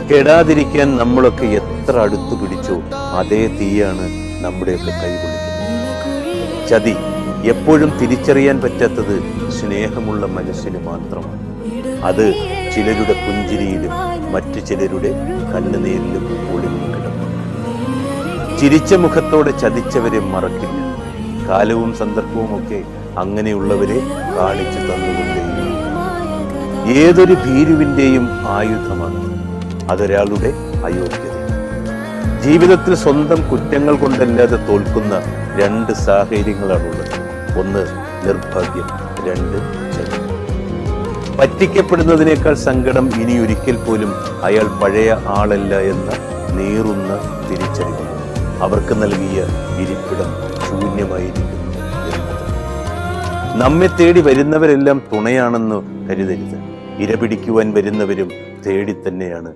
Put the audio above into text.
കെടാതിരിക്കാൻ നമ്മളൊക്കെ എത്ര അടുത്തു പിടിച്ചോ അതേ തീയാണ് നമ്മുടെയൊക്കെ കൈകൊള്ളിക്കുന്നത്. ചതി എപ്പോഴും തിരിച്ചറിയാൻ പറ്റാത്തത് സ്നേഹമുള്ള മനസ്സിന് മാത്രമാണ്. അത് ചിലരുടെ പുഞ്ചിരിയിലും മറ്റു ചിലരുടെ കണ്ണുനീരിലും ഒളിഞ്ഞു കിടന്നു. ചിരിച്ച മുഖത്തോടെ ചതിച്ചവരെ മറക്കില്ല. കാലവും സന്ദർഭവും ഒക്കെ അങ്ങനെയുള്ളവരെ കാണിച്ചു തന്നുകൊണ്ടേയിരിക്കും. ഏതൊരു ഭീരുവിൻ്റെയും ആയുധമാണ് അതൊരാളുടെ അയോഗ്യത. ജീവിതത്തിൽ സ്വന്തം കുറ്റങ്ങൾ കൊണ്ടല്ലാതെ തോൽക്കുന്ന രണ്ട് സാഹചര്യങ്ങളാണുള്ളത്. ഒന്ന് നിർഭാഗ്യം, രണ്ട് ചതി. പറ്റിക്കപ്പെടുന്നതിനേക്കാൾ സങ്കടം ഇനി ഒരിക്കൽ പോലും അയാൾ പഴയ ആളല്ല എന്ന നീറുന്ന തിരിച്ചറിവ്. അവർക്ക് നൽകിയ ഇരിപ്പിടം ശൂന്യമായിരിക്കുന്നു എന്നത്. നമ്മെ തേടി വരുന്നവരെല്ലാം തുണയാണെന്ന് കരുതരുത്. ഇരപിടിക്കുവാൻ വരുന്നവരും തേടി തന്നെയാണ്